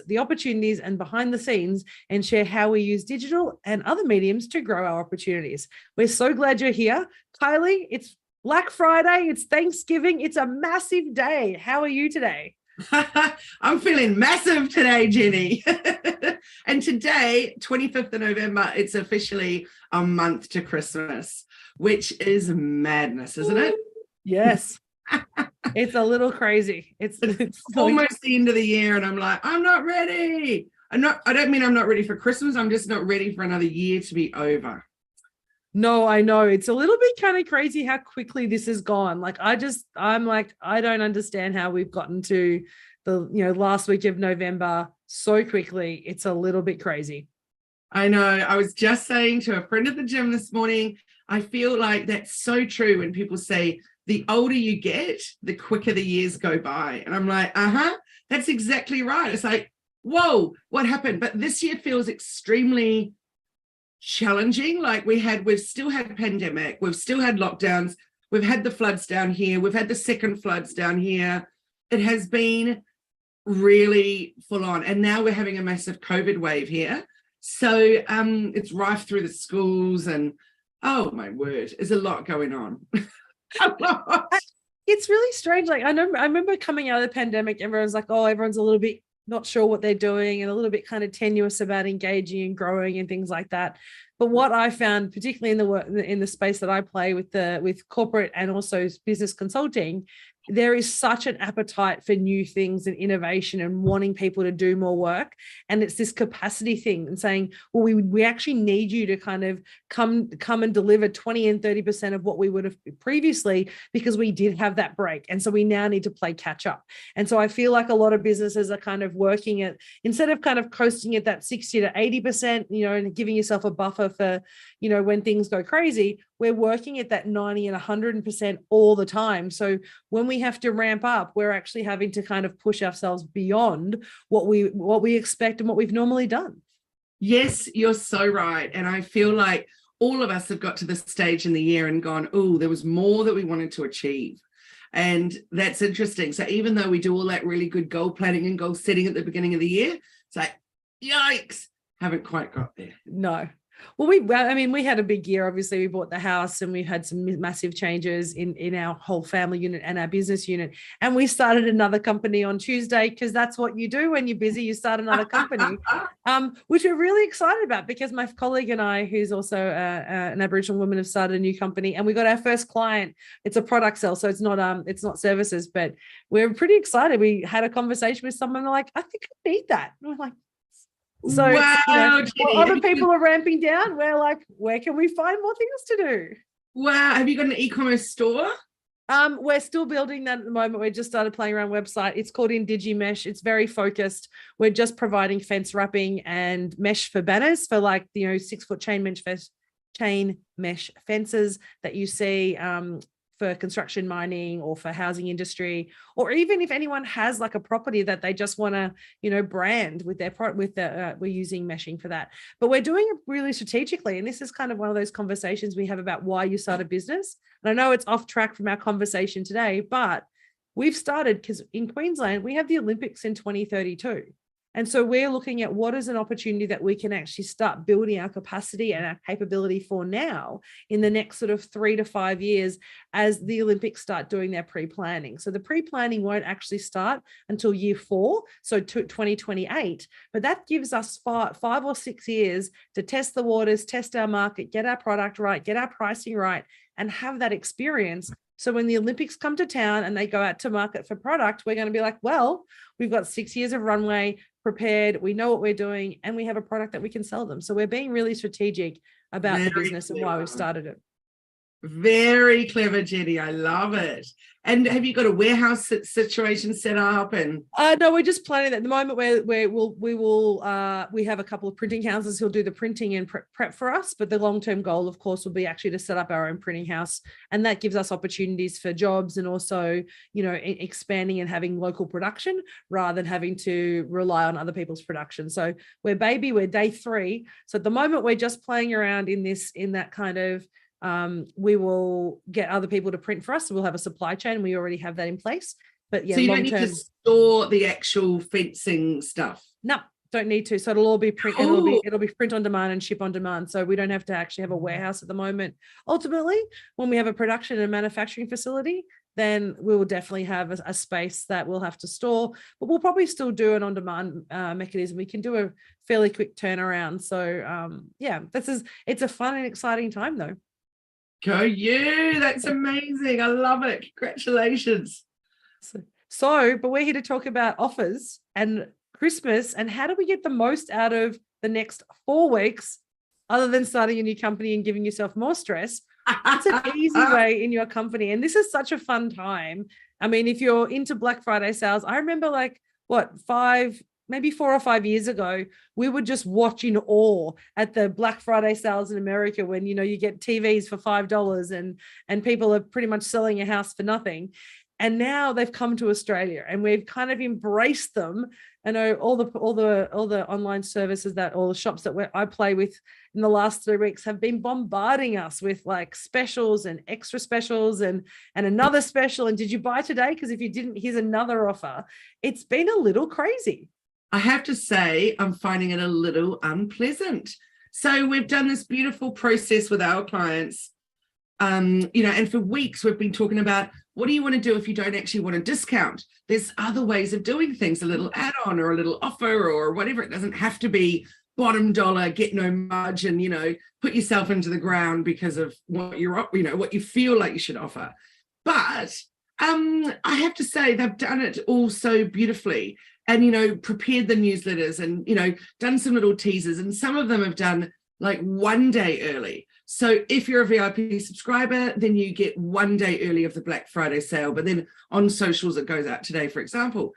the opportunities and behind the scenes and share how we use digital and other mediums to grow our opportunities. We're so glad you're here. Kylie, it's Black Friday, it's Thanksgiving, it's a massive day. How are you today? I'm feeling massive today, Jenny. And today, 25th of November, it's officially a month to Christmas, which is madness, isn't it? Yes. It's a little crazy. It's almost the end of the year, and I'm like, I'm not ready. I don't mean I'm not ready for Christmas. I'm just not ready for another year to be over. No, I know. It's a little bit kind of crazy how quickly this has gone. Like, I'm like, I don't understand how we've gotten to the, last week of November so quickly. It's a little bit crazy. I know. I was just saying to a friend at the gym this morning, I feel like that's so true when people say the older you get, the quicker the years go by. And I'm like, that's exactly right. It's like, whoa, what happened? But this year feels extremely challenging. Like we've still had pandemic, we've still had lockdowns, we've had the floods down here, we've had the second floods down here. It has been really full on, and now we're having a massive COVID wave here, so it's rife through the schools, and oh my word, there's a lot going on. A lot. It's really strange. Like I remember coming out of the pandemic, everyone's like, oh, everyone's a little bit not sure what they're doing and a little bit kind of tenuous about engaging and growing and things like that. But what I found, particularly in the space that I play with corporate and also business consulting, there is such an appetite for new things and innovation and wanting people to do more work. And it's this capacity thing and saying, well, we actually need you to kind of come and deliver 20 and 30% of what we would have previously, because we did have that break. And so we now need to play catch up. And so I feel like a lot of businesses are kind of working at, instead of kind of coasting at that 60 to 80%, and giving yourself a buffer for, when things go crazy, we're working at that 90 and 100% all the time. So when we have to ramp up, we're actually having to kind of push ourselves beyond what we expect and what we've normally done. Yes, you're so right. And I feel like all of us have got to this stage in the year and gone, oh, there was more that we wanted to achieve. And that's interesting. So even though we do all that really good goal planning and goal setting at the beginning of the year, it's like, yikes, haven't quite got there. No. Well, we had a big year. Obviously, we bought the house and we've had some massive changes in our whole family unit and our business unit. And we started another company on Tuesday, because that's what you do when you're busy. You start another company, which we're really excited about, because my colleague and I, who's also an Aboriginal woman, have started a new company, and we got our first client. It's a product sell, so it's not services, but we're pretty excited. We had a conversation with someone like, I think I need that. And we're like, so wow, other people are ramping down. We're like, where can we find more things to do? Wow. Have you got an e-commerce store? We're still building that at the moment. We just started playing around website. It's called IndigiMesh. It's very focused. We're just providing fence wrapping and mesh for banners for 6-foot chain mesh fences that you see for construction, mining, or for housing industry, or even if anyone has like a property that they just want to, brand with their we're using meshing for that. But we're doing it really strategically. And this is kind of one of those conversations we have about why you start a business. And I know it's off track from our conversation today, but we've started because in Queensland, we have the Olympics in 2032. And so we're looking at what is an opportunity that we can actually start building our capacity and our capability for now in the next sort of 3 to 5 years as the Olympics start doing their pre-planning. So the pre-planning won't actually start until year 4, so 2028, but that gives us 5 or 6 years to test the waters, test our market, get our product right, get our pricing right, and have that experience. So when the Olympics come to town and they go out to market for product, we're going to be like, well, we've got 6 years of runway prepared. We know what we're doing, and we have a product that we can sell them. So we're being really strategic about the business and why we've started it. Very clever, Jenny. I love it. And have you got a warehouse situation set up? And no, we're just planning that. At the moment, we have a couple of printing houses who'll do the printing and prep for us. But the long-term goal, of course, will be actually to set up our own printing house, and that gives us opportunities for jobs and also, expanding and having local production rather than having to rely on other people's production. So we're day 3. So at the moment, we're just playing around in that kind of. We will get other people to print for us. So we'll have a supply chain. We already have that in place. But yeah, So you long don't need term. to store the actual fencing stuff. No, don't need to. So it'll all be print, and it'll be print on demand and ship on demand. So we don't have to actually have a warehouse at the moment. Ultimately, when we have a production and manufacturing facility, then we will definitely have a space that we'll have to store, but we'll probably still do an on-demand mechanism. We can do a fairly quick turnaround. So yeah, it's a fun and exciting time though. Go you, that's amazing. I love it. Congratulations. But we're here to talk about offers and Christmas and how do we get the most out of the next 4 weeks other than starting a new company and giving yourself more stress. It's an easy way in your company. And this is such a fun time. I mean, if you're into Black Friday sales, I remember maybe 4 or 5 years ago, we would just watch in awe at the Black Friday sales in America when, you get TVs for $5 and people are pretty much selling a house for nothing. And now they've come to Australia and we've kind of embraced them. I know all the online services all the shops that I play with in the last 3 weeks have been bombarding us with like specials and extra specials and another special. And did you buy today? Because if you didn't, here's another offer. It's been a little crazy. I have to say, I'm finding it a little unpleasant. So we've done this beautiful process with our clients, and for weeks we've been talking about what do you want to do if you don't actually want a discount? There's other ways of doing things, a little add-on or a little offer or whatever. It doesn't have to be bottom dollar, get no margin, put yourself into the ground because of what what you feel like you should offer. But I have to say they've done it all so beautifully and, prepared the newsletters and, done some little teasers, and some of them have done like 1 day early. So if you're a VIP subscriber, then you get 1 day early of the Black Friday sale, but then on socials, it goes out today, for example.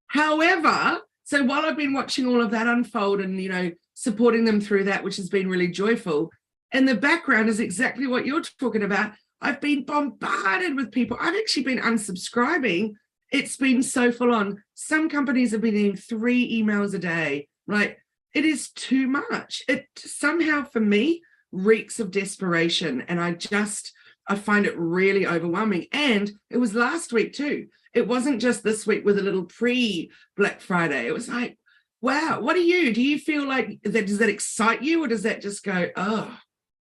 However, so while I've been watching all of that unfold and, supporting them through that, which has been really joyful, in the background is exactly what you're talking about. I've been bombarded with people. I've actually been unsubscribing. It's been so full on. Some companies have been getting 3 emails a day. Like, it is too much. It somehow, for me, reeks of desperation. And I find it really overwhelming. And it was last week too. It wasn't just this week with a little pre-Black Friday. It was like, wow, do you feel like that? Does that excite you, or does that just go, oh?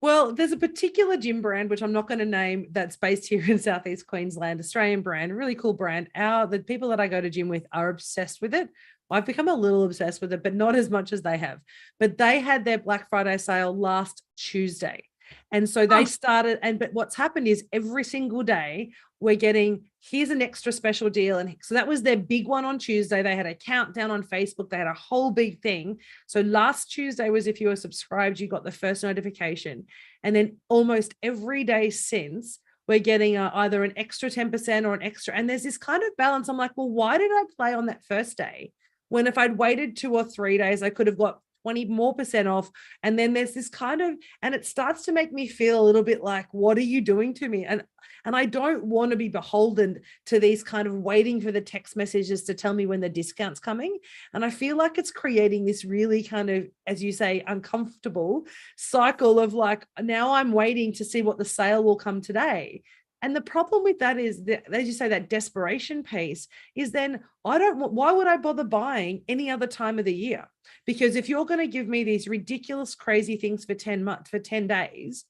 Well, there's a particular gym brand, which I'm not going to name, that's based here in Southeast Queensland, Australian brand, really cool brand. The people that I go to gym with are obsessed with it. I've become a little obsessed with it, but not as much as they have. But they had their Black Friday sale last Tuesday. And so they started, but what's happened is every single day we're getting, here's an extra special deal. And so that was their big one on Tuesday. They had a countdown on Facebook. They had a whole big thing. So last Tuesday was, if you were subscribed, you got the first notification. And then almost every day since, we're getting either an extra 10% or an extra. And there's this kind of balance. I'm like, well, why did I play on that first day? When if I'd waited 2 or 3 days, I could have got 20% more off. And then there's this kind of, and it starts to make me feel a little bit like, what are you doing to me? And I don't want to be beholden to these kind of waiting for the text messages to tell me when the discount's coming. And I feel like it's creating this really kind of, as you say, uncomfortable cycle of like, now I'm waiting to see what the sale will come today. And the problem with that is that, as you say, that desperation piece is then why would I bother buying any other time of the year? Because if you're going to give me these ridiculous, crazy things for 10 days,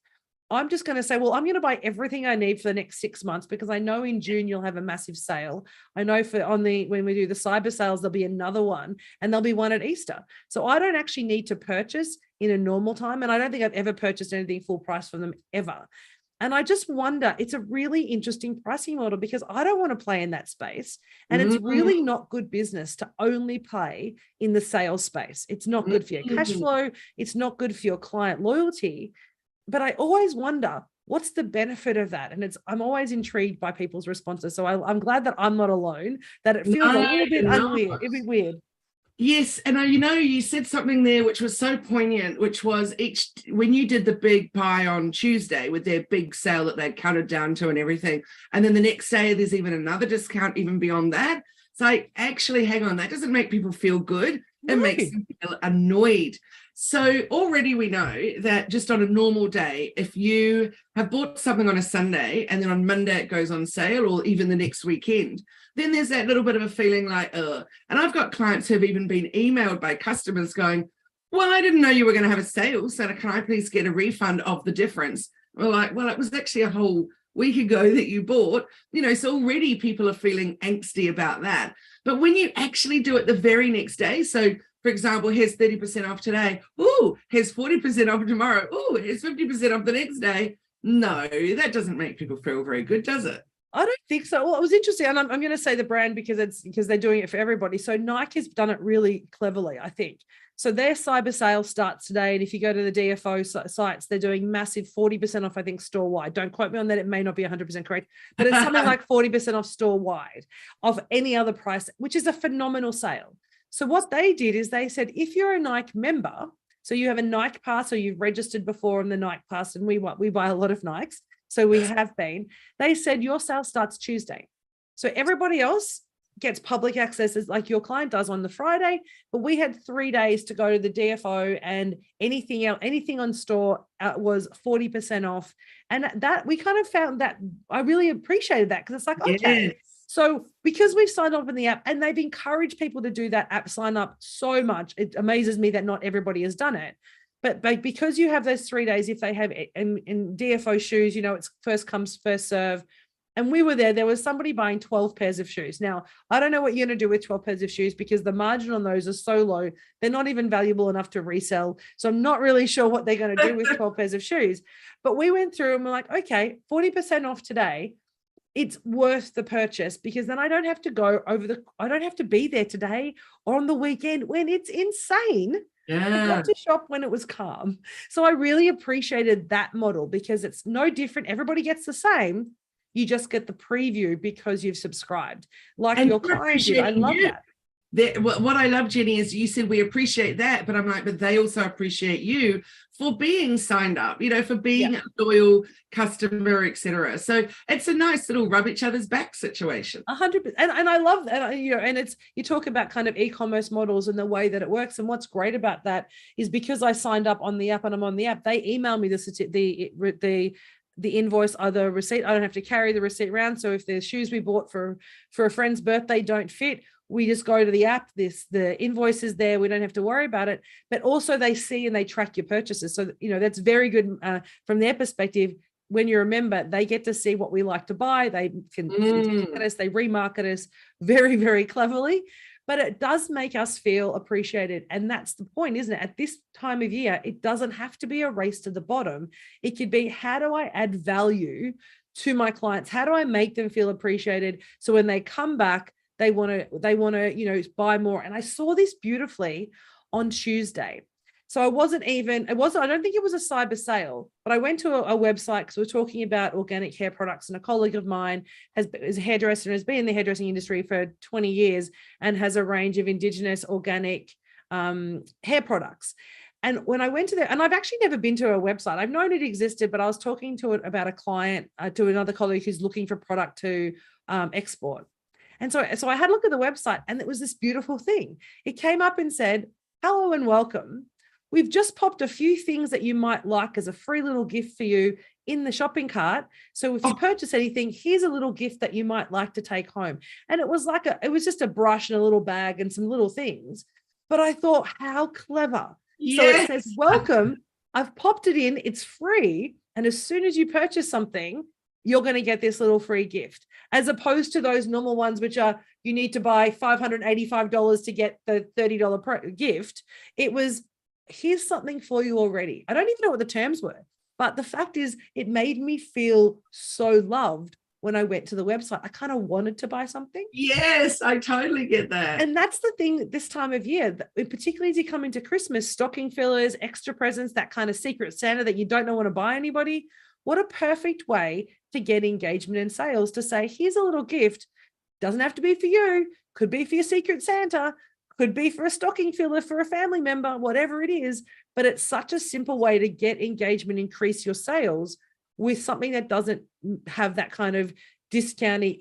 I'm just going to say, well, I'm going to buy everything I need for the next 6 months because I know in June you'll have a massive sale. I know when we do the cyber sales, there'll be another one and there'll be one at Easter. So I don't actually need to purchase in a normal time. And I don't think I've ever purchased anything full price from them ever. And I just wonder, it's a really interesting pricing model because I don't want to play in that space. And it's really not good business to only play in the sales space. It's not good for your cash flow. It's not good for your client loyalty. But I always wonder, what's the benefit of that? And I'm always intrigued by people's responses. So I'm glad that I'm not alone, that it feels a little bit unweird. It'd be weird. Yes, and you said something there which was so poignant, which was when you did the big buy on Tuesday with their big sale that they'd cut it down to and everything, and then the next day there's even another discount even beyond that. It's like, actually, hang on, that doesn't make people feel good. It makes them feel annoyed. So already we know that just on a normal day, if you have bought something on a Sunday and then on Monday it goes on sale, or even the next weekend, then there's that little bit of a feeling like, ugh. And I've got clients who have even been emailed by customers going, well, I didn't know you were going to have a sale, so can I please get a refund of the difference? We're like, well, it was actually a whole week ago that you bought, so already people are feeling angsty about that. But when you actually do it the very next day, so for example, here's 30% off today. Oh, here's 40% off tomorrow. Oh, here's 50% off the next day. No, that doesn't make people feel very good, does it? I don't think so. Well, it was interesting. And I'm going to say the brand because they're doing it for everybody. So Nike has done it really cleverly, I think. So their cyber sale starts today. And if you go to the DFO sites, they're doing massive 40% off, I think, store wide. Don't quote me on that. It may not be 100% correct, but it's something like 40% off store wide of any other price, which is a phenomenal sale. So what they did is they said, if you're a Nike member, so you have a Nike pass or you've registered before on the Nike pass, and we buy a lot of Nikes, so we have been, they said your sale starts Tuesday. So everybody else gets public access as like your client does on the Friday, but we had 3 days to go to the DFO, and anything else, anything on store was 40% off. And that we kind of found that I really appreciated that, because it's like, okay. Yes. So because we've signed up in the app, and they've encouraged people to do that app sign up so much, it amazes me that not everybody has done it. But because you have those 3 days, if they have in DFO shoes, it's first comes, first serve. And we were there was somebody buying 12 pairs of shoes. Now, I don't know what you're going to do with 12 pairs of shoes, because the margin on those are so low. They're not even valuable enough to resell. So I'm not really sure what they're going to do with 12 pairs of shoes. But we went through and we're like, okay, 40% off today. It's worth the purchase, because then I don't have to I don't have to be there today or on the weekend when it's insane. Yeah. I got to shop when it was calm. So I really appreciated that model, because it's no different. Everybody gets the same. You just get the preview because you've subscribed, like your client did. I love that. What I love, Jenni, is you said we appreciate that, but I'm like, but they also appreciate you for being signed up, for being a loyal customer, etc. So it's a nice little rub each other's back situation. 100%. And I love that, and it's, you talk about kind of e-commerce models and the way that it works. And what's great about that is, because I signed up on the app and I'm on the app, they email me the invoice or the receipt. I don't have to carry the receipt around. So if there's shoes we bought for a friend's birthday don't fit, we just go to the app, the invoice is there. We don't have to worry about it. But also they see and they track your purchases. So, that's very good from their perspective. When you're a member, they get to see what we like to buy. They can at us, they remarket us very, very cleverly. But it does make us feel appreciated. And that's the point, isn't it? At this time of year, it doesn't have to be a race to the bottom. It could be, how do I add value to my clients? How do I make them feel appreciated? So when they come back, they want to, buy more. And I saw this beautifully on Tuesday. So I don't think it was a cyber sale, but I went to a website, because we're talking about organic hair products, and a colleague of mine is a hairdresser and has been in the hairdressing industry for 20 years and has a range of Indigenous organic hair products. And when I went to there, and I've actually never been to a website, I've known it existed, but I was talking to it about a client, to another colleague who's looking for product to export. And so I had a look at the website, and it was this beautiful thing. It came up and said, hello and welcome. We've just popped a few things that you might like as a free little gift for you in the shopping cart. So if you purchase anything, here's a little gift that you might like to take home. And it was just a brush and a little bag and some little things. But I thought, how clever. Yes. So it says, welcome. I've popped it in. It's free. And as soon as you purchase something, you're going to get this little free gift, as opposed to those normal ones, which are, you need to buy $585 to get the $30 gift. It was, here's something for you already. I don't even know what the terms were, but the fact is, it made me feel so loved when I went to the website. I kind of wanted to buy something. Yes, I totally get that. And that's the thing this time of year, particularly as you come into Christmas, stocking fillers, extra presents, that kind of secret Santa that you don't know want to buy anybody. What a perfect way to get engagement and sales, to say, here's a little gift. Doesn't have to be for you. Could be for your secret Santa. Could be for a stocking filler for a family member, whatever it is. But it's such a simple way to get engagement, increase your sales with something that doesn't have that kind of discounty,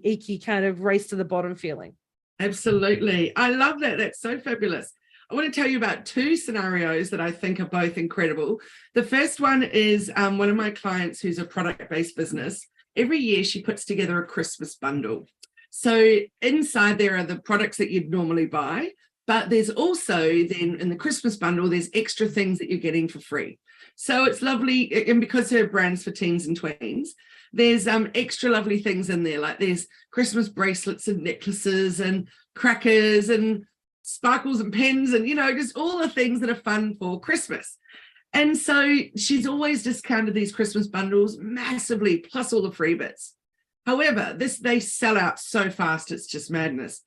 icky kind of race to the bottom feeling. Absolutely. I love that. That's so fabulous. I want to tell you about two scenarios that I think are both incredible. The first one is one of my clients who's a product-based business. Every year she puts together a Christmas bundle. So inside there are the products that you'd normally buy, but there's also then in the Christmas bundle, there's extra things that you're getting for free. So it's lovely. And because her brand's for teens and tweens, there's extra lovely things in there. Like there's Christmas bracelets and necklaces and crackers and sparkles and pens and, just all the things that are fun for Christmas. And so she's always discounted these Christmas bundles massively, plus all the free bits. However, they sell out so fast, it's just madness.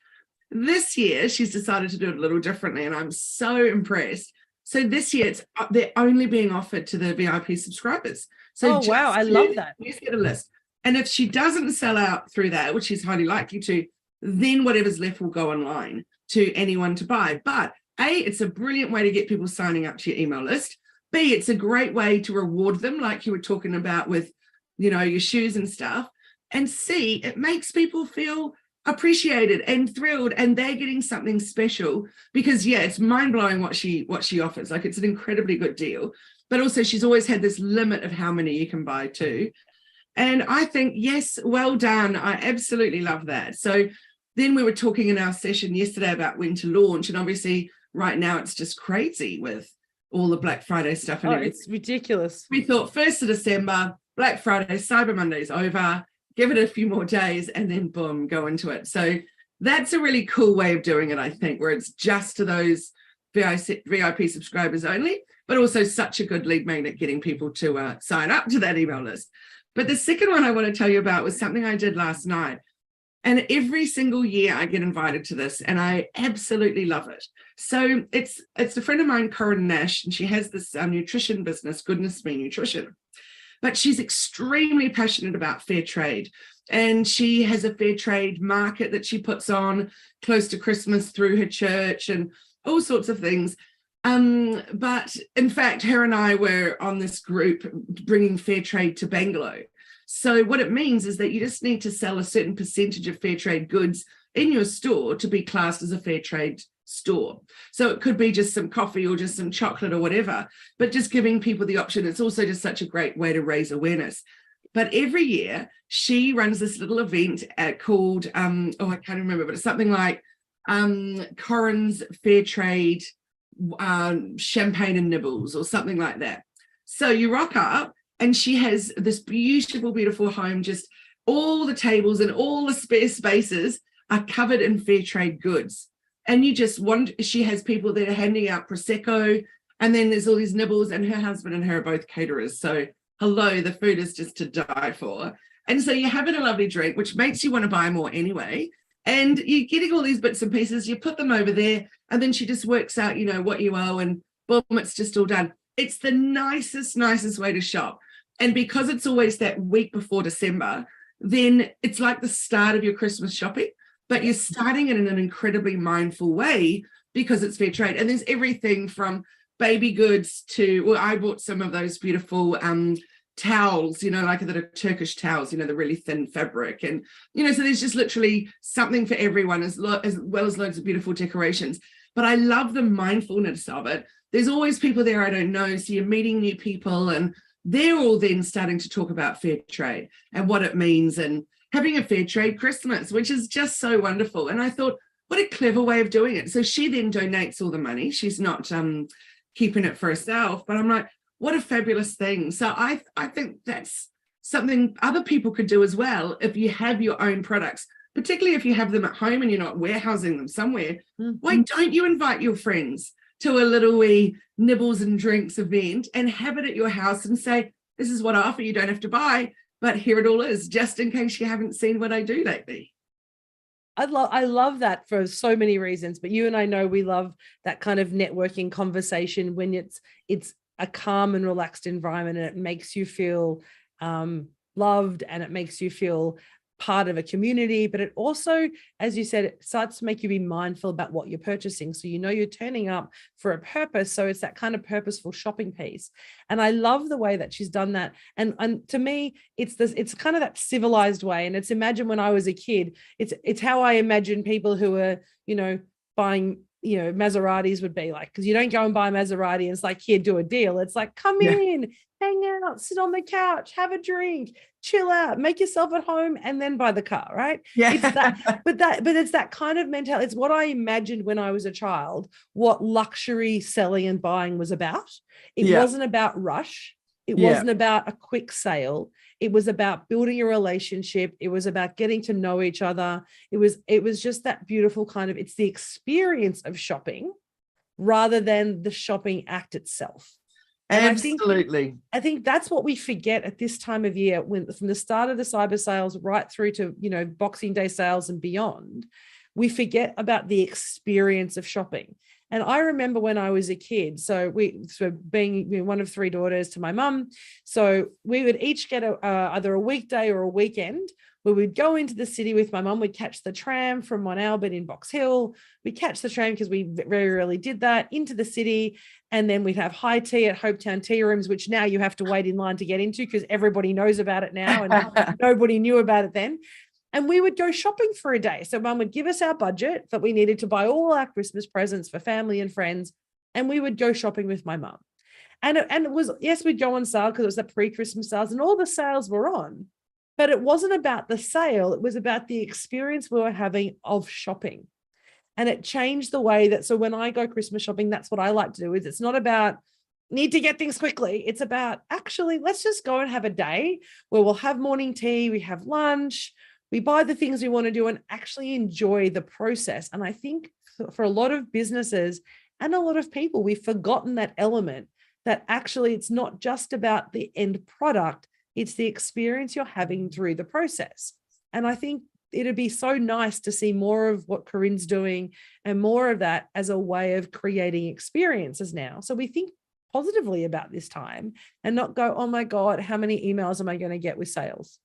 This year, she's decided to do it a little differently, and I'm so impressed. So this year, they're only being offered to the VIP subscribers. So wow, I love that. Let's get a list. And if she doesn't sell out through that, which she's highly likely to, then whatever's left will go online to anyone to buy. But A, it's a brilliant way to get people signing up to your email list. B, it's a great way to reward them, like you were talking about with, your shoes and stuff. And C, it makes people feel appreciated and thrilled, and they're getting something special because, it's mind-blowing what she offers. Like, it's an incredibly good deal. But also, she's always had this limit of how many you can buy too. And I think, yes, well done. I absolutely love that. So then we were talking in our session yesterday about when to launch. And obviously, right now, it's just crazy with all the Black Friday stuff. And it's ridiculous. We thought 1st of December, Black Friday, Cyber Monday's over. Give it a few more days and then boom, go into it. So that's a really cool way of doing it, I think, where it's just to those VIP subscribers only, but also such a good lead magnet getting people to sign up to that email list. But the second one I want to tell you about was something I did last night. And every single year I get invited to this and I absolutely love it. So it's a friend of mine, Corinne Nash, and she has this nutrition business, Goodness Me Nutrition. But she's extremely passionate about fair trade. And she has a fair trade market that she puts on close to Christmas through her church and all sorts of things. But in fact, her and I were on this group bringing fair trade to Bangalore. So what it means is that you just need to sell a certain percentage of fair trade goods in your store to be classed as a fair trade store. So it could be just some coffee or just some chocolate or whatever, but just giving people the option. It's also just such a great way to raise awareness. But every year she runs this little event called, I can't remember, but it's something like Corinne's Fair Trade Champagne and Nibbles or something like that. So you rock up and she has this beautiful, beautiful home, just all the tables and all the spare spaces are covered in fair trade goods. And she has people that are handing out Prosecco, and then there's all these nibbles, and her husband and her are both caterers. So hello, the food is just to die for. And so you're having a lovely drink, which makes you want to buy more anyway. And you're getting all these bits and pieces, you put them over there, and then she just works out, what you owe, and boom, it's just all done. It's the nicest way to shop. And because it's always that week before December, then it's like the start of your Christmas shopping. But you're starting it in an incredibly mindful way because it's fair trade. And there's everything from baby goods to, I bought some of those beautiful towels, like that are Turkish towels, the really thin fabric. And, so there's just literally something for everyone as well as loads of beautiful decorations. But I love the mindfulness of it. There's always people there I don't know. So you're meeting new people and they're all then starting to talk about fair trade and what it means and having a fair trade Christmas, which is just so wonderful. And I thought, what a clever way of doing it. So she then donates all the money. She's not keeping it for herself, but I'm like, what a fabulous thing. So I think that's something other people could do as well. If you have your own products, particularly if you have them at home and you're not warehousing them somewhere, why don't you invite your friends to a little wee nibbles and drinks event and have it at your house and say, this is what I offer, you don't have to buy. But here it all is, just in case you haven't seen what I do lately. I love that for so many reasons. But you and I know we love that kind of networking conversation when it's a calm and relaxed environment, and it makes you feel loved, and it makes you feel part of a community. But it also, as you said, it starts to make you be mindful about what you're purchasing. So you're turning up for a purpose. So it's that kind of purposeful shopping piece. And I love the way that she's done that. And to me, it's kind of that civilized way. And it's imagine when I was a kid, it's how I imagine people who are, buying Maseratis would be like, because you don't go and buy a Maserati and it's like, here, do a deal. It's like, come in, hang out, sit on the couch, have a drink, chill out, make yourself at home, and then buy the car, right? Yeah. It's that, but it's that kind of mentality. It's what I imagined when I was a child, what luxury selling and buying was about. It wasn't about rush. It wasn't about a quick sale. It was about building a relationship. It was about getting to know each other. It was just that beautiful kind of, it's the experience of shopping rather than the shopping act itself. And absolutely. I think that's what we forget at this time of year, when from the start of the cyber sales right through to, Boxing Day sales and beyond, we forget about the experience of shopping. And I remember when I was a kid, so being one of three daughters to my mum, so we would each get either a weekday or a weekend where we'd go into the city with my mum. We'd catch the tram from Mount Albert in Box Hill. We'd catch the tram, because we very rarely did that, into the city. And then we'd have high tea at Hopetown Tea Rooms, which now you have to wait in line to get into because everybody knows about it now and nobody knew about it then. And we would go shopping for a day. So mum would give us our budget that we needed to buy all our Christmas presents for family and friends. And we would go shopping with my mum. And it was, yes, we'd go on sale because it was the pre-Christmas sales and all the sales were on. But it wasn't about the sale. It was about the experience we were having of shopping. And it changed the way that, so when I go Christmas shopping, that's what I like to do. Is it's not about need to get things quickly. It's about, actually, let's just go and have a day where we'll have morning tea, we have lunch, we buy the things we want to do and actually enjoy the process. And I think for a lot of businesses and a lot of people, we've forgotten that element, that actually it's not just about the end product, it's the experience you're having through the process. And I think it'd be so nice to see more of what Corinne's doing and more of that as a way of creating experiences now. So we think positively about this time and not go, oh my God, how many emails am I going to get with sales?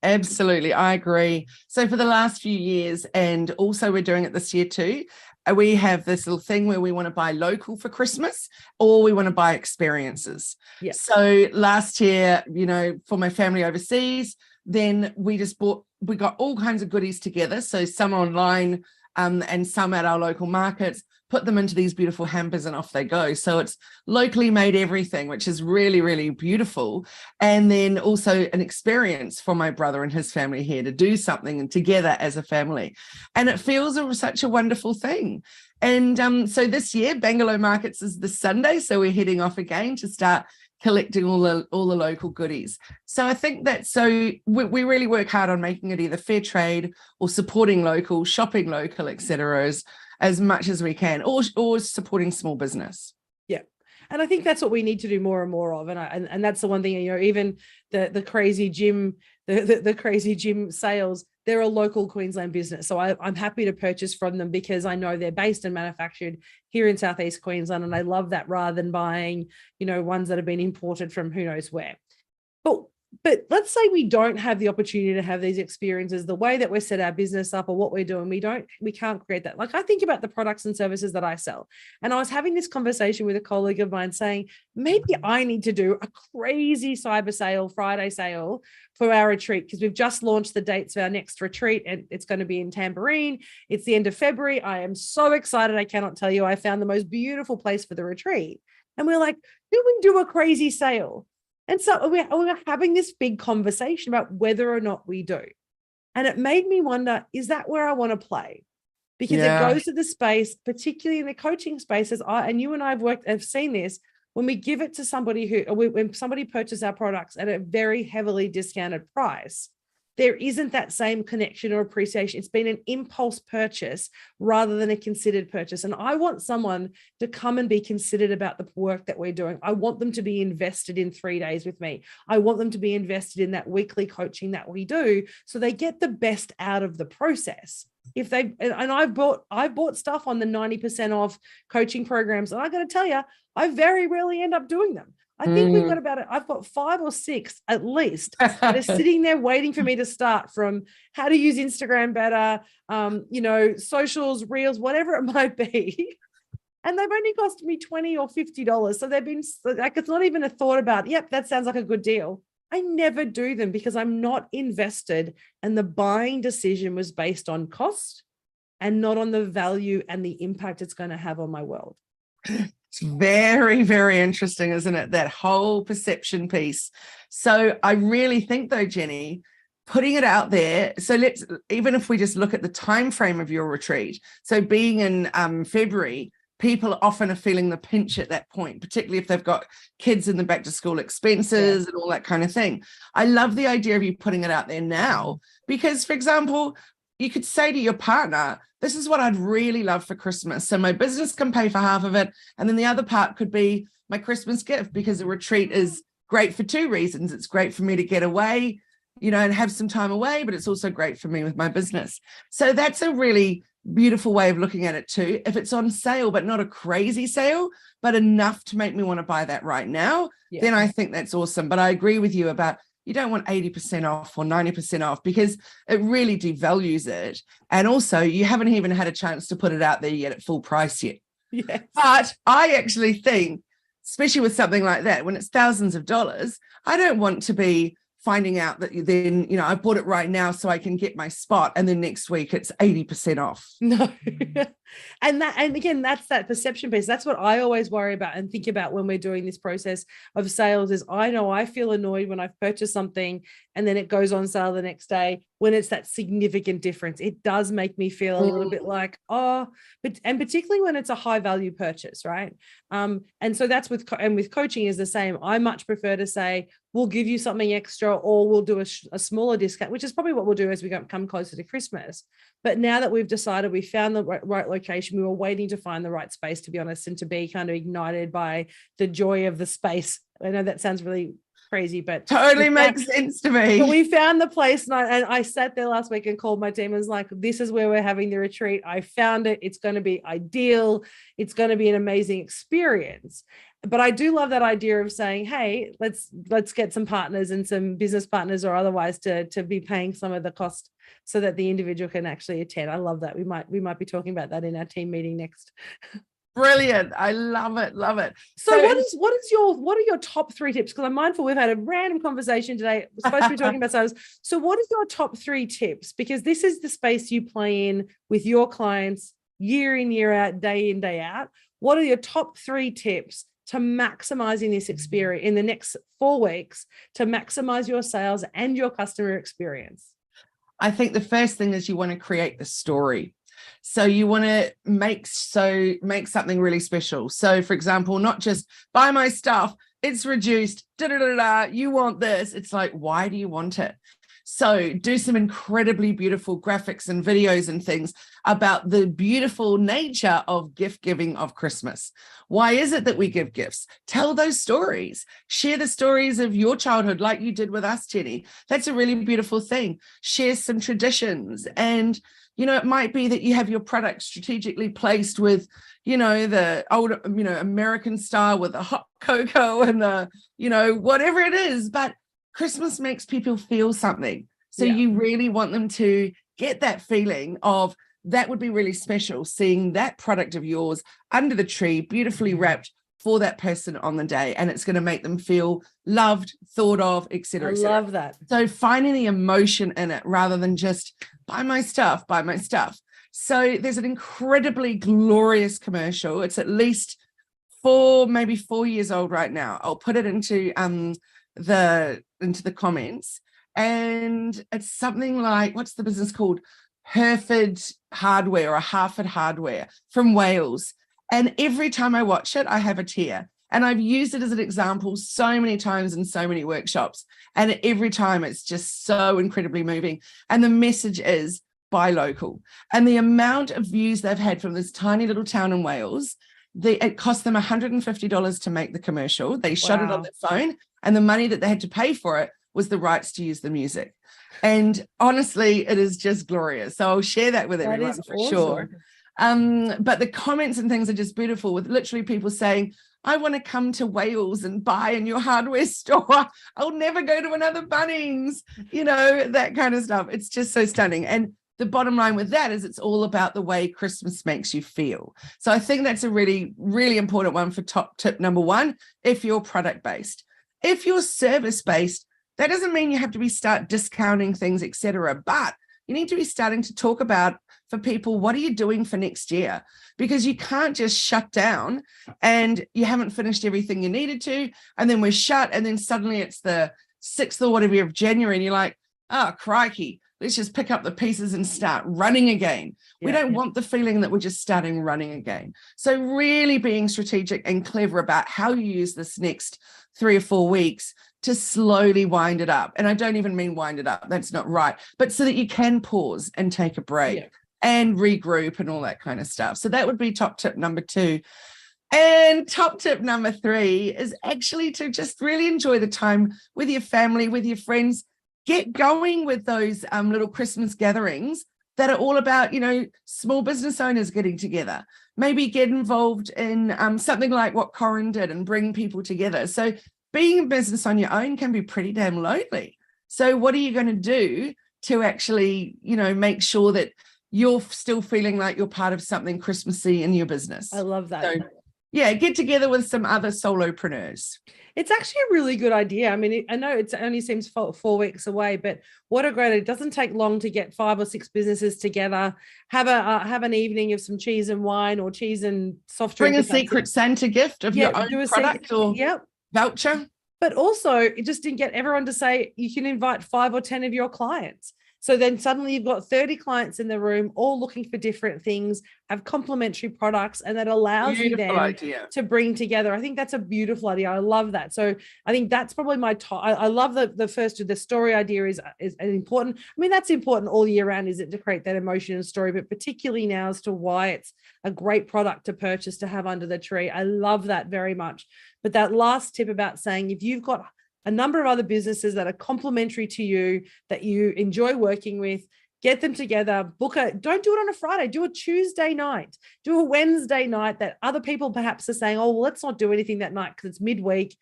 Absolutely. I agree. So for the last few years, and also we're doing it this year too, we have this little thing where we want to buy local for Christmas, or we want to buy experiences. Yeah. So last year, for my family overseas, then we got all kinds of goodies together. So some online and some at our local markets, put them into these beautiful hampers and off they go. So it's locally made everything, which is really, really beautiful. And then also an experience for my brother and his family here to do something and together as a family. And it feels such a wonderful thing. And so this year, Bangalore Markets is this Sunday. So we're heading off again to start collecting all the local goodies. So I think that, so we really work hard on making it either fair trade or supporting local, shopping local, etc., as much as we can, or supporting small business. Yeah. And I think that's what we need to do more and more of. And that's the one thing, even the crazy gym, the crazy gym sales, they're a local Queensland business. So I'm happy to purchase from them because I know they're based and manufactured here in Southeast Queensland. And I love that, rather than buying, ones that have been imported from who knows where. But let's say we don't have the opportunity to have these experiences, the way that we set our business up or what we're doing, we can't create that. Like, I think about the products and services that I sell. And I was having this conversation with a colleague of mine saying, maybe I need to do a crazy cyber sale, Friday sale for our retreat, because we've just launched the dates for our next retreat and it's going to be in Tamborine. It's the end of February. I am so excited. I cannot tell you. I found the most beautiful place for the retreat. And we're like, do we do a crazy sale? And so we're having this big conversation about whether or not we do. And it made me wonder, is that where I want to play? Because it goes to the space, particularly in the coaching spaces. And you and I have seen this, when we give it to somebody when somebody purchases our products at a very heavily discounted price, there isn't that same connection or appreciation. It's been an impulse purchase rather than a considered purchase. And I want someone to come and be considered about the work that we're doing. I want them to be invested in 3 days with me. I want them to be invested in that weekly coaching that we do, so they get the best out of the process. I've bought stuff on the 90% off coaching programs. And I got to tell you, I very rarely end up doing them. I think I've got 5 or 6 at least that are sitting there waiting for me to start, from how to use Instagram better, socials, reels, whatever it might be. And they've only cost me $20 or $50. So they've been like, it's not even a thought about, yep, that sounds like a good deal. I never do them because I'm not invested. And the buying decision was based on cost and not on the value and the impact it's going to have on my world. It's very, very interesting, isn't it? That whole perception piece. So I really think though, Jenni, putting it out there. So let's, even if we just look at the time frame of your retreat. So being in February, people often are feeling the pinch at that point, particularly if they've got kids in the back to school expenses and all that kind of thing. I love the idea of you putting it out there now, because, for example, you could say to your partner, this is what I'd really love for Christmas. So my business can pay for half of it. And then the other part could be my Christmas gift, because a retreat is great for two reasons. It's great for me to get away, you know, and have some time away, but it's also great for me with my business. So that's a really beautiful way of looking at it too. If it's on sale, but not a crazy sale, but enough to make me want to buy that right now, then I think that's awesome. But I agree with you about, you don't want 80% off or 90% off, because it really devalues it. And also you haven't even had a chance to put it out there yet at full price yet. Yes. But I actually think, especially with something like that, when it's thousands of dollars, I don't want to be finding out that then, you know, I bought it right now so I can get my spot, and then next week it's 80% off. No. And again, that's that perception piece. That's what I always worry about and think about when we're doing this process of sales. Is I know I feel annoyed when I've purchased something and then it goes on sale the next day, when it's that significant difference. It does make me feel a little bit like, but particularly when it's a high value purchase, right? And so that's with coaching is the same. I much prefer to say, we'll give you something extra, or we'll do a smaller discount, which is probably what we'll do as we come closer to Christmas. But now that we've decided, we found the right location, we were waiting to find the right space, to be honest, and to be kind of ignited by the joy of the space. I know that sounds really crazy, but totally makes sense to me. But we found the place, and I sat there last week and called my team and was like, this is where we're having the retreat. I found it. It's going to be ideal. It's going to be an amazing experience. But I do love that idea of saying, hey, let's get some partners and some business partners or otherwise to be paying some of the cost so that the individual can actually attend. I love that. We might be talking about that in our team meeting next. Brilliant. I love it. Love it. So what are your top 3 tips? Because I'm mindful we've had a random conversation today. We're supposed to be talking about sales. So what is your top 3 tips? Because this is the space you play in with your clients year in, year out, day in, day out. What are your top 3 tips to maximizing this experience in the next 4 weeks to maximize your sales and your customer experience? I think the first thing is you want to create the story. So you want to make something really special. So for example, not just buy my stuff, it's reduced, you want this. It's like, why do you want it? So do some incredibly beautiful graphics and videos and things about the beautiful nature of gift giving of Christmas. Why is it that we give gifts? Tell those stories. Share the stories of your childhood like you did with us, Jenni. That's a really beautiful thing. Share some traditions. And, you know, it might be that you have your product strategically placed with, you know, the old, you know, American style with the hot cocoa and the, you know, whatever it is. But Christmas makes people feel something. So you really want them to get that feeling of that would be really special, seeing that product of yours under the tree, beautifully wrapped for that person on the day. And it's going to make them feel loved, thought of, etc. I love that. So finding the emotion in it rather than just buy my stuff, buy my stuff. So there's an incredibly glorious commercial. It's at least 4 years old right now. I'll put it into the comments, and it's something like, what's the business called? Hereford Hardware or Harford Hardware from Wales. And every time I watch it, I have a tear. And I've used it as an example so many times in so many workshops. And every time it's just so incredibly moving. And the message is buy local. And the amount of views they've had from this tiny little town in Wales, it cost them $150 to make the commercial. They shot it on their phone, and the money that they had to pay for it was the rights to use the music. And honestly, it is just glorious. So I'll share that with everyone for sure. But the comments and things are just beautiful, with literally people saying, I want to come to Wales and buy in your hardware store. I'll never go to another Bunnings, you know, that kind of stuff. It's just so stunning. And the bottom line with that is it's all about the way Christmas makes you feel. So I think that's a really, really important one for top tip number 1, if you're product-based. If you're service-based, that doesn't mean you have to start discounting things, etc. But you need to be starting to talk about for people, what are you doing for next year? Because you can't just shut down and you haven't finished everything you needed to. And then we're shut. And then suddenly it's the 6th or whatever of January. And you're like, oh, crikey, let's just pick up the pieces and start running again. We don't want the feeling that we're just starting running again. So really being strategic and clever about how you use this next 3 or 4 weeks to slowly wind it up. And I don't even mean wind it up. That's not right. But so that you can pause and take a break and regroup and all that kind of stuff. So that would be top tip number 2. And top tip number 3 is actually to just really enjoy the time with your family, with your friends. Get going with those little Christmas gatherings that are all about, small business owners getting together. Maybe get involved in something like what Corinne did and bring people together. So being a business on your own can be pretty damn lonely. So what are you going to do to actually, make sure that you're still feeling like you're part of something Christmassy in your business? I love that. So, get together with some other solopreneurs. It's actually a really good idea. I mean, I know it only seems 4 weeks away, but what a great, it doesn't take long to get 5 or 6 businesses together, have an evening of some cheese and wine or cheese and soft drink. Bring a secret Santa gift of your own product or voucher. But also it just didn't get everyone to say you can invite 5 or 10 of your clients. So then suddenly you've got 30 clients in the room, all looking for different things, have complementary products, and that allows you then to bring together. I think that's a beautiful idea. I love that. So I think that's probably my top. I love the story idea is important. I mean, that's important all year round, is it, to create that emotion and story, but particularly now as to why it's a great product to purchase, to have under the tree. I love that very much. But that last tip about saying, if you've got a number of other businesses that are complementary to you, that you enjoy working with, get them together, don't do it on a Friday, do a Tuesday night, do a Wednesday night that other people perhaps are saying, oh, well, let's not do anything that night because it's midweek.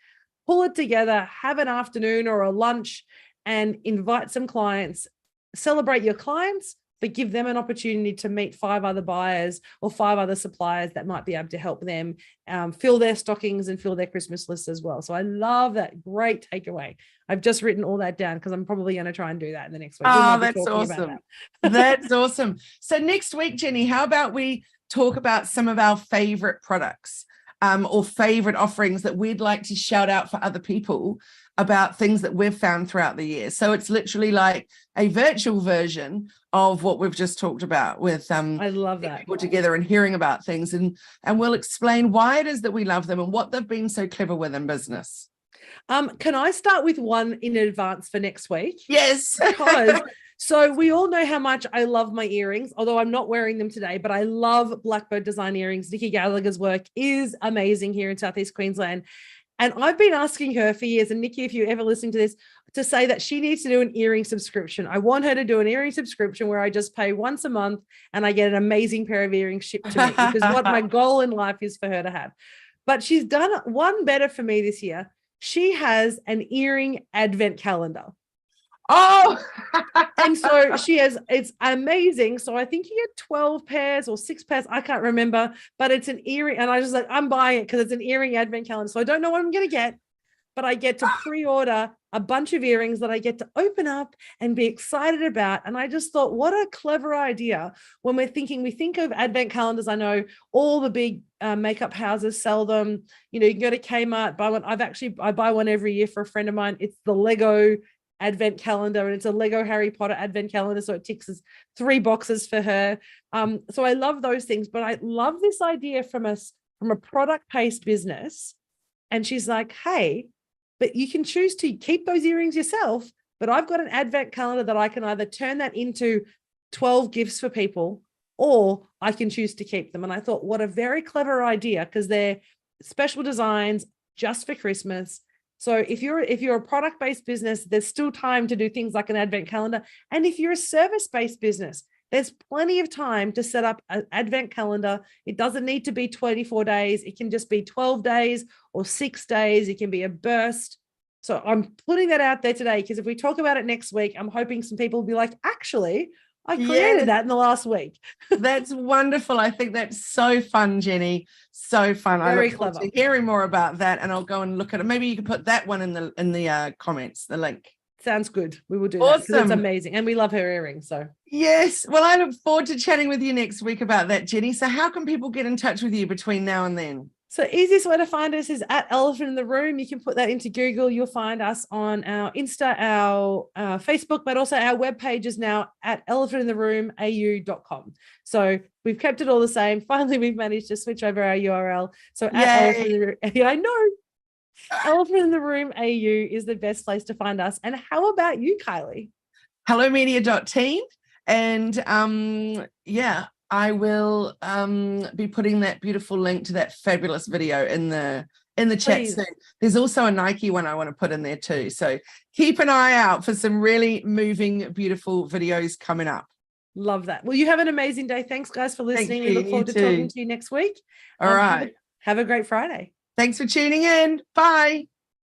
Pull it together, have an afternoon or a lunch and invite some clients, celebrate your clients, but give them an opportunity to meet 5 other buyers or 5 other suppliers that might be able to help them fill their stockings and fill their Christmas list as well. So I love that. Great takeaway. I've just written all that down because I'm probably going to try and do that in the next week. Oh, that's awesome. That's awesome. So next week, Jenni, how about we talk about some of our favorite products or favorite offerings that we'd like to shout out for other people about things that we've found throughout the year. So it's literally like a virtual version of what we've just talked about with I love that. People together and hearing about things, and we'll explain why it is that we love them and what they've been so clever with in business. Can I start with one in advance for next week? Yes. Because so we all know how much I love my earrings, although I'm not wearing them today, but I love Blackbird Design earrings. Nikki Gallagher's work is amazing here in Southeast Queensland. And I've been asking her for years, and Nikki, if you're ever listening to this, to say that she needs to do an earring subscription. I want her to do an earring subscription where I just pay once a month and I get an amazing pair of earrings shipped to me, because what my goal in life is for her to have. But she's done one better for me this year. She has an earring advent calendar. Oh, and so she has, it's amazing. So I think you get 12 pairs or 6 pairs. I can't remember, but it's an earring. And I just like, I'm buying it because it's an earring advent calendar. So I don't know what I'm going to get, but I get to pre-order a bunch of earrings that I get to open up and be excited about. And I just thought, what a clever idea. When we think of advent calendars. I know all the big makeup houses sell them. You know, you can go to Kmart, buy one. I buy one every year for a friend of mine. It's the Lego advent calendar, and it's a Lego Harry Potter advent calendar, so it ticks 3 boxes for her. So I love those things, but I love this idea from a product-based business. And she's like, hey, but you can choose to keep those earrings yourself, but I've got an advent calendar that I can either turn that into 12 gifts for people, or I can choose to keep them. And I thought, what a very clever idea, because they're special designs just for Christmas. So if you're a product-based business, there's still time to do things like an advent calendar. And if you're a service-based business, there's plenty of time to set up an advent calendar. It doesn't need to be 24 days. It can just be 12 days or 6 days. It can be a burst. So I'm putting that out there today, because if we talk about it next week, I'm hoping some people will be like, actually, I created that in the last week. That's wonderful. I think that's so fun, Jenni. So fun. Very I look clever. forward to hearing more about that, and I'll go and look at it. Maybe you can put that one in the comments, the link. Sounds good. We will do that, because it's amazing. And we love her earrings. So Yes. Well, I look forward to chatting with you next week about that, Jenny. So how can people get in touch with you between now and then? So easiest way to find us is at Elephant in the Room. You can put that into Google. You'll find us on our Insta, our Facebook, but also our webpage is now at elephantintheroomau.com. So we've kept it all the same. Finally, we've managed to switch over our URL. So at Elephant in the Room, yeah, I know. Elephant in the Room AU is the best place to find us. And how about you, Kylie? Hellomedia.team. And yeah, I will be putting that beautiful link to that fabulous video in the chat soon. There's also a Nike one I want to put in there too. So keep an eye out for some really moving, beautiful videos coming up. Love that. Well, you have an amazing day. Thanks, guys, for listening. We look forward to talking to you next week. All right. Have a great Friday. Thanks for tuning in. Bye.